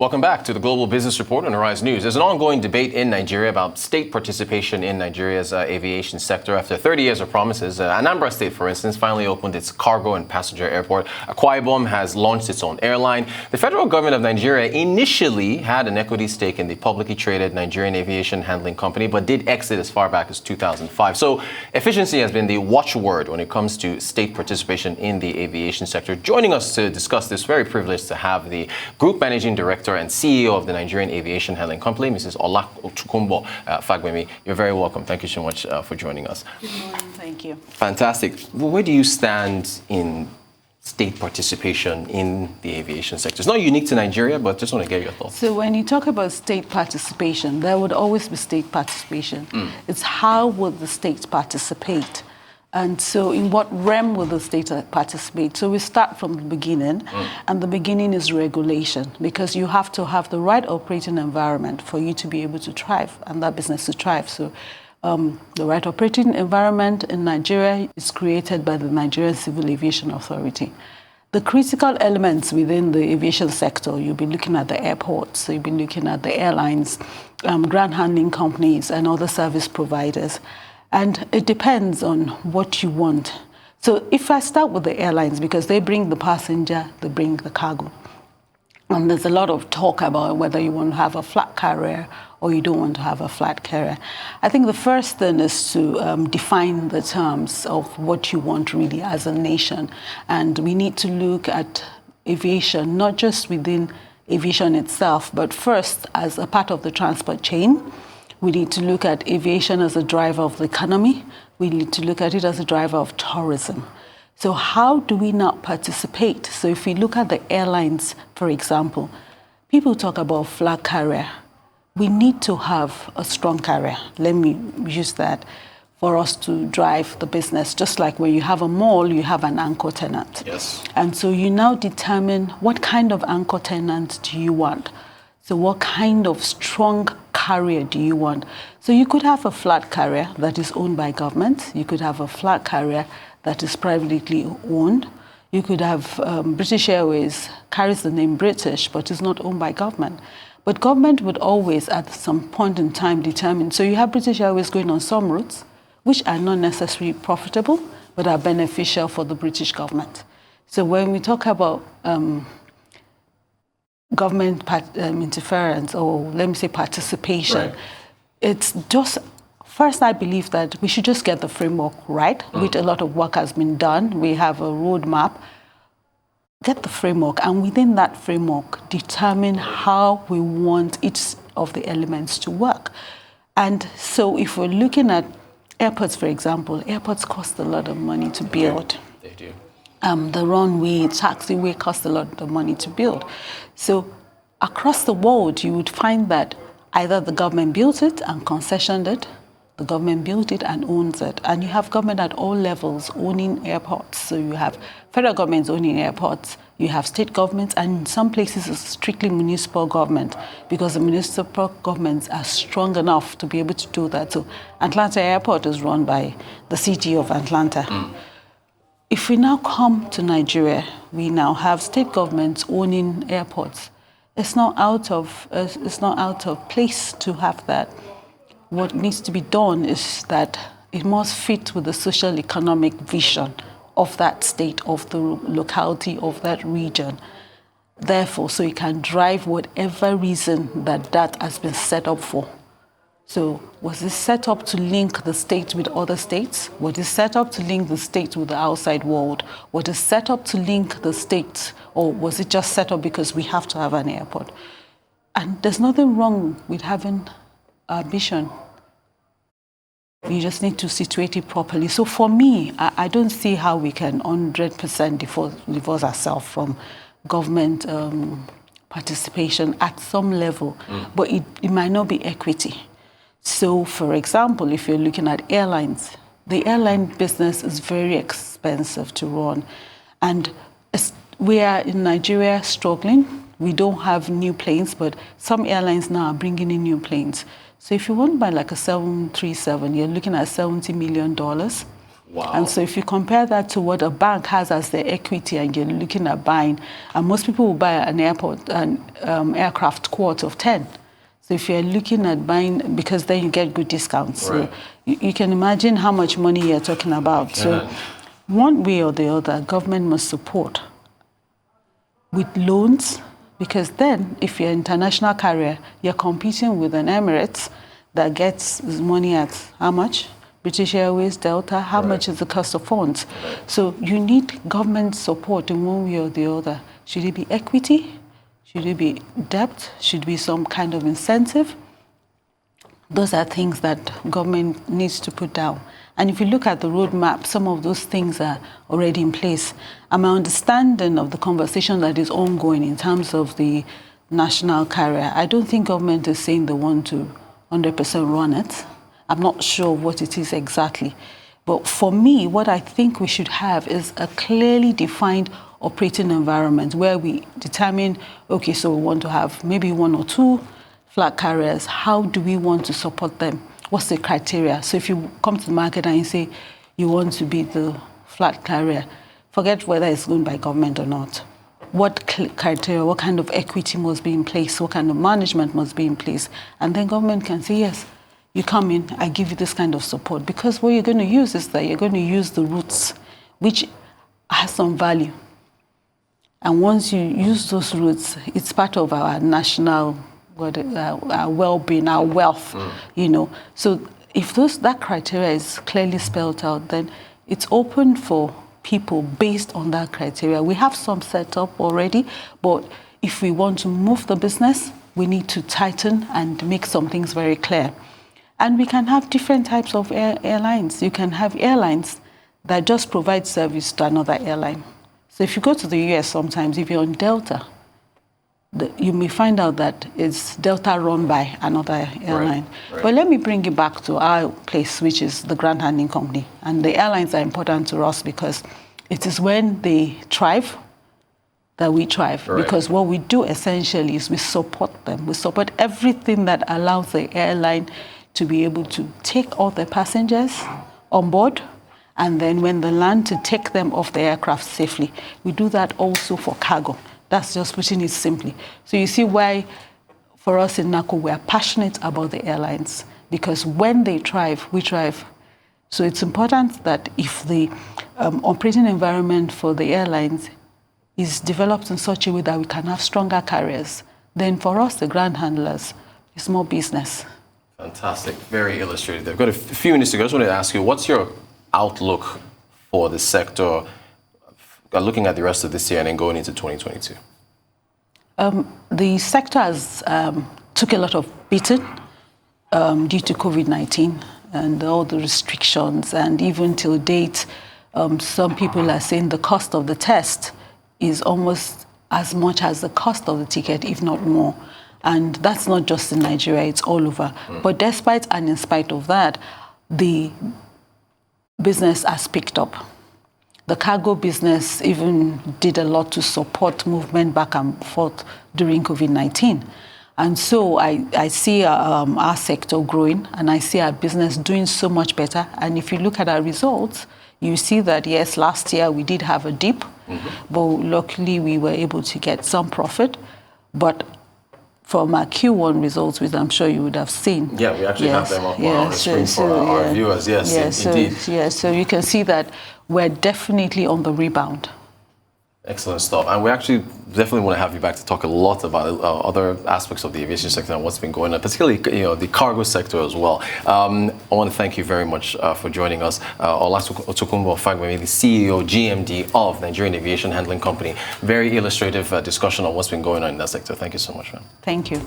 Welcome back to the Global Business Report on Arise News. There's an ongoing debate in Nigeria about state participation in Nigeria's aviation sector. After 30 years of promises, Anambra State, for instance, finally opened its cargo and passenger airport. Akwa Ibom has launched its own airline. The federal government of Nigeria initially had an equity stake in the publicly traded Nigerian Aviation Handling Company, but did exit as far back as 2005. So efficiency has been the watchword when it comes to state participation in the aviation sector. Joining us to discuss this, very privileged to have the Group Managing Director and CEO of the Nigerian Aviation Handling Company, Mrs. Olatokumbo Fagbemi. You're very welcome. Thank you so much for joining us. Good morning. Thank you. Fantastic. Well, where do you stand in state participation in the aviation sector? It's not unique to Nigeria, but just want to get your thoughts. So when you talk about state participation, there would always be state participation. It's how would the state participate? And so in what realm will the state participate? So we start from the beginning, and the beginning is regulation, because you have to have the right operating environment for you to be able to thrive and that business to thrive. So the right operating environment in Nigeria is created by the Nigerian Civil Aviation Authority. The critical elements within the aviation sector, you'll be looking at the airports, so you'll be looking at the airlines, ground handling companies, and other service providers. And it depends on what you want. So if I start with the airlines, because they bring the passenger, they bring the cargo. And there's a lot of talk about whether you want to have a flat carrier or you don't want to have a flat carrier. I think the first thing is to define the terms of what you want really as a nation. And we need to look at aviation, not just within aviation itself, but first as a part of the transport chain. We need to look at aviation as a driver of the economy. We need to look at it as a driver of tourism. So how do we now participate? So if we look at the airlines, for example, people talk about flag carrier. We need to have a strong carrier. Let me use that for us to drive the business. Just like when you have a mall, you have an anchor tenant. Yes. And so you now determine what kind of anchor tenant do you want? So what kind of strong carrier do you want? So you could have a flat carrier that is owned by government. You could have a flat carrier that is privately owned. You could have British Airways carries the name British, but is not owned by government. But government would always, at some point in time, determine. So you have British Airways going on some routes, which are not necessarily profitable, but are beneficial for the British government. So when we talk about government interference, or let me say participation, right, it's just, first I believe that we should just get the framework right, which a lot of work has been done. We have a roadmap. Get the framework, and within that framework, determine how we want each of the elements to work. And so if we're looking at airports, for example, airports cost a lot of money to build. They do. The runway, taxiway cost a lot of money to build. So across the world, you would find that either the government built it and concessioned it, the government built it and owns it. And you have government at all levels owning airports. So you have federal governments owning airports, you have state governments, and in some places it's strictly municipal government, because the municipal governments are strong enough to be able to do that. So Atlanta Airport is run by the city of Atlanta. If we now come to Nigeria, we now have state governments owning airports. It's not out of place to have that. What needs to be done is that it must fit with the social economic vision of that state, of the locality, of that region. Therefore, so it can drive whatever reason that has been set up for. So was this set up to link the state with other states? Was it set up to link the state with the outside world? Was it set up to link the state, or was it just set up because we have to have an airport? And there's nothing wrong with having ambition. You just need to situate it properly. So for me, I don't see how we can 100% divorce ourselves from government participation at some level, but it might not be equity. So, for example, if you're looking at airlines, the airline business is very expensive to run. And we are in Nigeria struggling. We don't have new planes, but some airlines now are bringing in new planes. So if you want to buy like a 737, you're looking at $70 million. Wow. And so if you compare that to what a bank has as their equity and you're looking at buying, and most people will buy an aircraft quote of 10. So if you're looking at buying, because then you get good discounts. Right. So you can imagine how much money you're talking about. So one way or the other, government must support with loans, because then if you're an international carrier, you're competing with an Emirates that gets money at how much? British Airways, Delta, how much is the cost of funds? So you need government support in one way or the other. Should it be equity? Should it be debt? Should it be some kind of incentive? Those are things that government needs to put down. And if you look at the roadmap, some of those things are already in place. And my understanding of the conversation that is ongoing in terms of the national carrier, I don't think government is saying they want to 100% run it. I'm not sure what it is exactly. But for me, what I think we should have is a clearly defined operating environment where we determine, okay, so we want to have maybe 1 or 2 flag carriers. How do we want to support them? What's the criteria? So if you come to the market and you say you want to be the flag carrier, forget whether it's owned by government or not. What criteria, what kind of equity must be in place? What kind of management must be in place? And then government can say, yes, you come in, I give you this kind of support. Because what you're going to use is that you're going to use the routes, which has some value. And once you use those routes, it's part of our national our well-being, our wealth, you know. So if that criteria is clearly spelled out, then it's open for people based on that criteria. We have some set up already, but if we want to move the business, we need to tighten and make some things very clear. And we can have different types of airlines. You can have airlines that just provide service to another airline. So if you go to the US sometimes, if you're on Delta, you may find out that it's Delta run by another airline. Right. But let me bring you back to our place, which is the Ground Handling Company. And the airlines are important to us because it is when they thrive that we thrive. Right. Because what we do essentially is we support them. We support everything that allows the airline to be able to take all the passengers on board, and then when they land, to take them off the aircraft safely. We do that also for cargo. That's just putting it simply. So you see why, for us in NACO, we are passionate about the airlines, because when they thrive, we thrive. So it's important that if the operating environment for the airlines is developed in such a way that we can have stronger carriers, then for us, the ground handlers, it's more business. Fantastic. Very illustrative. I've got a few minutes to go. I just wanted to ask you, what's your outlook for the sector looking at the rest of this year and then going into 2022? The sector has took a lot of beating due to COVID-19 and all the restrictions. And even till date, some people are saying the cost of the test is almost as much as the cost of the ticket, if not more. And that's not just in Nigeria, it's all over. But despite and in spite of that, the business has picked up. The cargo business even did a lot to support movement back and forth during COVID-19. And so I see our sector growing, and I see our business doing so much better. And if you look at our results, you see that, yes, last year we did have a dip, but luckily we were able to get some profit. But from our Q1 results, which I'm sure you would have seen. Yeah, we actually have them on the screen for our viewers. Yes, indeed. So you can see that we're definitely on the rebound. Excellent stuff. And we actually definitely want to have you back to talk a lot about other aspects of the aviation sector and what's been going on, particularly the cargo sector as well. I want to thank you very much for joining us. Olatokumbo Fagbemi, the CEO, GMD of Nigerian Aviation Handling Company. Very illustrative discussion on what's been going on in that sector. Thank you so much, man. Thank you.